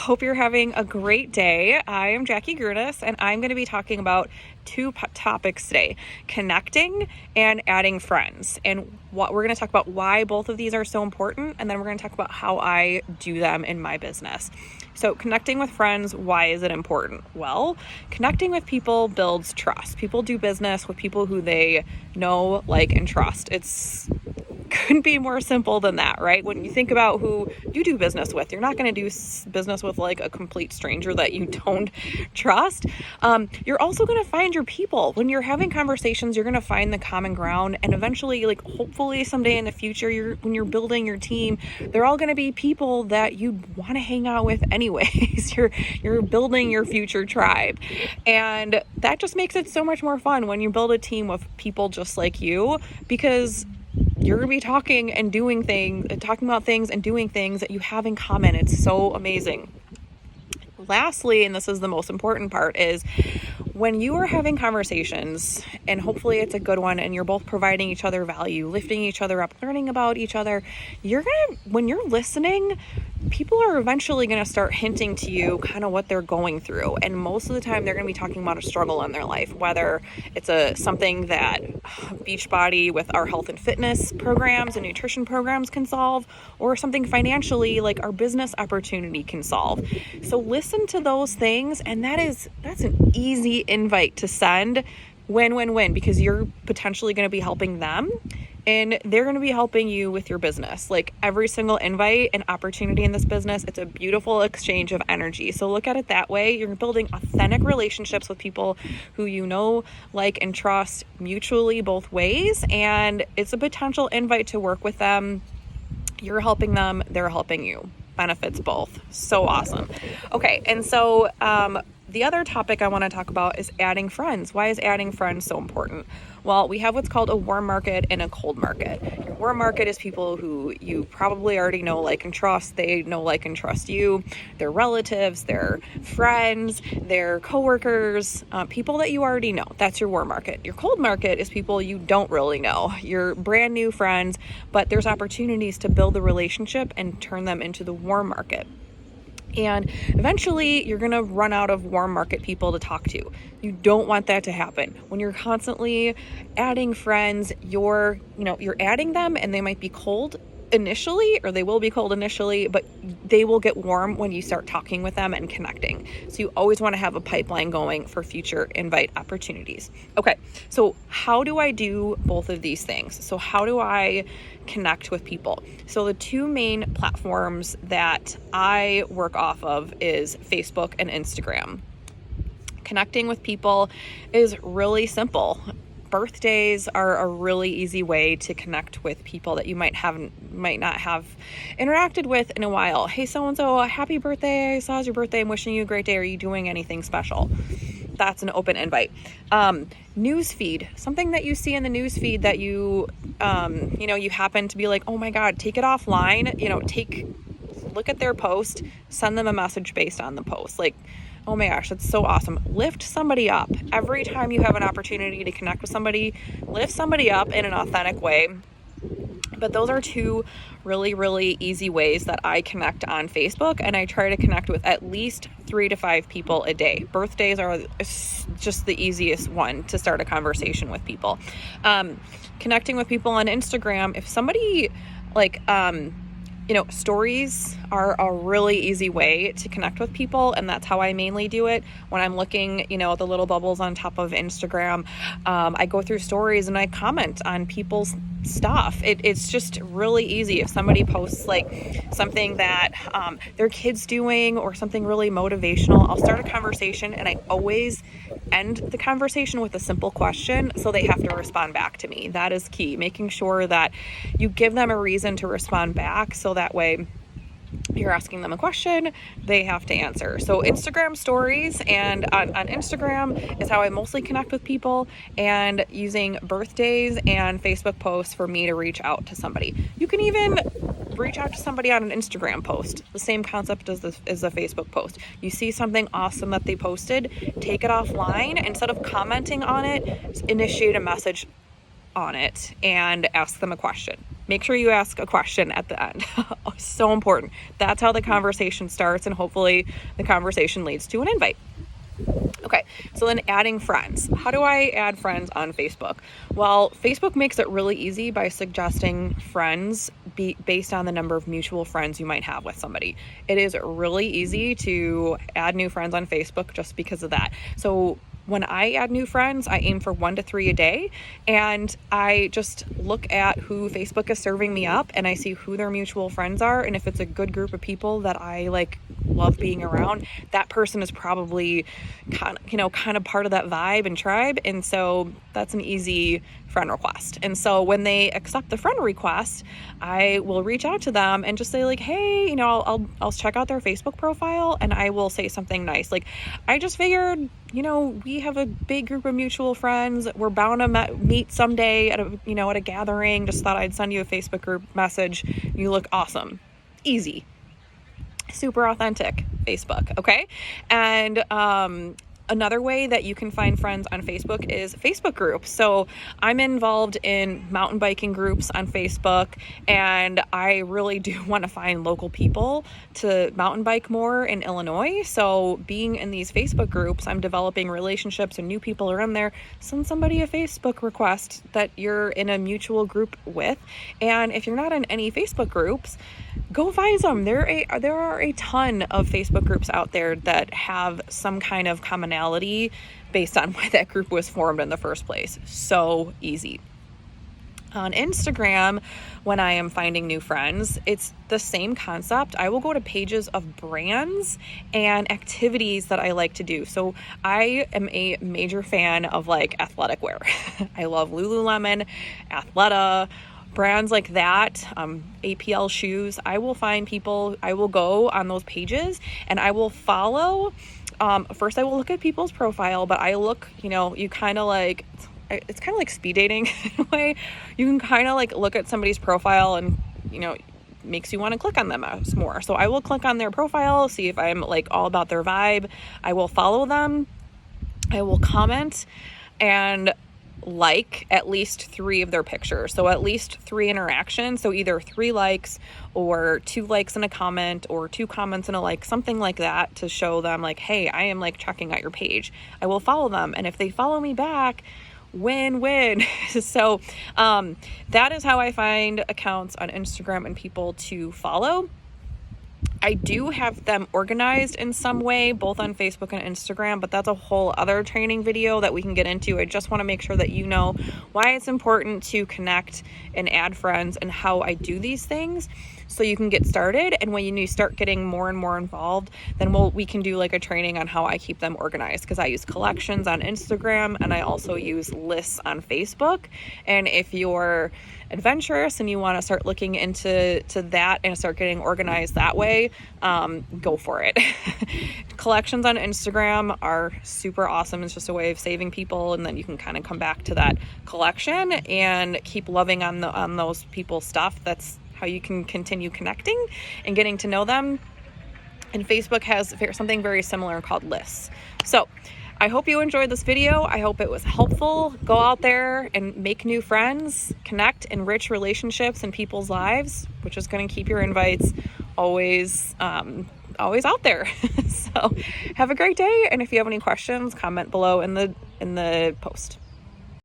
hope you're having a great day. I am Jackie Grunis, and I'm going to be talking about two topics today: connecting and adding friends. And what we're going to talk about why both of these are so important, and then we're going to talk about how I do them in my business. So connecting with friends, why is it important? Well, connecting with people builds trust. People do business with people who they know, like, and trust. Couldn't be more simple than that, right? When you think about who you do business with, you're not going to do business with like a complete stranger that you don't trust. You're also going to find your people. When you're having conversations, you're going to find the common ground, and eventually, like, hopefully someday in the future, when you're building your team, they're all going to be people that you want to hang out with anyways. You're building your future tribe, and that just makes it so much more fun when you build a team with people just like you, because you're going to be talking about things and doing things that you have in common. It's so amazing. Lastly, and this is the most important part, is when you are having conversations, and hopefully it's a good one, and you're both providing each other value, lifting each other up, learning about each other, when you're listening, people are eventually going to start hinting to you kind of what they're going through. And most of the time they're going to be talking about a struggle in their life, whether it's something that Beachbody with our health and fitness programs and nutrition programs can solve, or something financially like our business opportunity can solve. So listen to those things, and that's an easy invite to send. Win-win-win, because you're potentially going to be helping them, and they're going to be helping you with your business. Like, every single invite and opportunity in this business, it's a beautiful exchange of energy. So look at it that way. You're building authentic relationships with people who you know, like, and trust mutually both ways. And it's a potential invite to work with them. You're helping them, they're helping you. Benefits both. So awesome. Okay. And so, the other topic I want to talk about is adding friends. Why is adding friends so important? Well, we have what's called a warm market and a cold market. Your warm market is people who you probably already know, like, and trust. They know, like, and trust you. They're relatives, they're friends, they're coworkers, people that you already know. That's your warm market. Your cold market is people you don't really know. You're brand new friends, but there's opportunities to build a relationship and turn them into the warm market. And eventually you're going to run out of warm market people to talk to. You don't want that to happen. When you're constantly adding friends, you're adding them, and they might be cold initially, or they will be cold initially, but they will get warm when you start talking with them and connecting. So you always want to have a pipeline going for future invite opportunities. Okay, so how do I do both of these things? So how do I connect with people? So the two main platforms that I work off of is Facebook and Instagram. Connecting with people is really simple. Birthdays are a really easy way to connect with people that you might not have interacted with in a while. Hey, so-and-so, happy birthday. I saw it's your birthday. I'm wishing you a great day. Are you doing anything special? That's an open invite. Newsfeed, something that you see in the newsfeed that you happen to be like, oh my God, take it offline, look at their post, send them a message based on the post. Like, oh my gosh, that's so awesome. Lift somebody up. Every time you have an opportunity to connect with somebody, lift somebody up in an authentic way. But those are two really, really easy ways that I connect on Facebook, and I try to connect with at least 3 to 5 people a day. Birthdays are just the easiest one to start a conversation with people. Connecting with people on Instagram, if somebody stories are a really easy way to connect with people, and that's how I mainly do it. When I'm looking, at the little bubbles on top of Instagram, I go through stories and I comment on people's stuff. It's just really easy. If somebody posts like something that their kid's doing, or something really motivational, I'll start a conversation, and I always end the conversation with a simple question, so they have to respond back to me. That is key, making sure that you give them a reason to respond back, so that way you're asking them a question, they have to answer. So Instagram stories and on Instagram is how I mostly connect with people, and using birthdays and Facebook posts for me to reach out to somebody. You can even reach out to somebody on an Instagram post. The same concept as a Facebook post. You see something awesome that they posted, take it offline. Instead of commenting on it, initiate a message on it and ask them a question. make sure you ask a question at the end. So important. That's how the conversation starts, and hopefully the conversation leads to an invite. Okay, so then adding friends. How do I add friends on Facebook? Well, Facebook makes it really easy by suggesting friends based on the number of mutual friends you might have with somebody. It is really easy to add new friends on Facebook just because of that. So when I add new friends, I aim for 1 to 3 a day, and I just look at who Facebook is serving me up, and I see who their mutual friends are, and if it's a good group of people that I love being around, that person is probably kind of part of that vibe and tribe, and so that's an easy friend request. And so when they accept the friend request, I will reach out to them and just say hey, I'll check out their Facebook profile, and I will say something nice I just figured we have a big group of mutual friends. We're bound to meet someday at a gathering. Just thought I'd send you a Facebook group message. You look awesome. Easy. Super authentic Facebook. Okay. And, another way that you can find friends on Facebook is Facebook groups. So I'm involved in mountain biking groups on Facebook, and I really do want to find local people to mountain bike more in Illinois. So being in these Facebook groups, I'm developing relationships, and new people are in there. Send somebody a Facebook request that you're in a mutual group with. And if you're not in any Facebook groups, go find some. There are a ton of Facebook groups out there that have some kind of commonality based on why that group was formed in the first place. So easy. On Instagram, when I am finding new friends, it's the same concept. I will go to pages of brands and activities that I like to do. So I am a major fan of athletic wear. I love Lululemon, Athleta, brands like that, APL shoes. I will find people, I will go on those pages and I will follow. First I will look at people's profile, but I look, you kind of it's kind of like speed dating in a way. You can kind of look at somebody's profile and, makes you want to click on them more. So I will click on their profile, see if I'm all about their vibe. I will follow them. I will comment and at least 3 of their pictures. So at least 3 interactions. So either 3 likes or 2 likes and a comment, or 2 comments and a like, something like that, to show them hey, I am checking out your page. I will follow them. And if they follow me back, win-win. So that is how I find accounts on Instagram and people to follow. I do have them organized in some way, both on Facebook and Instagram, but that's a whole other training video that we can get into. I just want to make sure that you know why it's important to connect and add friends and how I do these things, so you can get started. And when you start getting more and more involved, then we can do a training on how I keep them organized, because I use collections on Instagram and I also use lists on Facebook. And if you're adventurous and you want to start looking into that and start getting organized that way, go for it. Collections on Instagram are super awesome. It's just a way of saving people, and then you can kind of come back to that collection and keep loving on those people's stuff. That's how you can continue connecting and getting to know them. And Facebook has something very similar called lists. So I hope you enjoyed this video. I hope it was helpful. Go out there and make new friends, connect, enrich relationships in people's lives, which is going to keep your invites always out there. So have a great day. And if you have any questions, comment below in the post.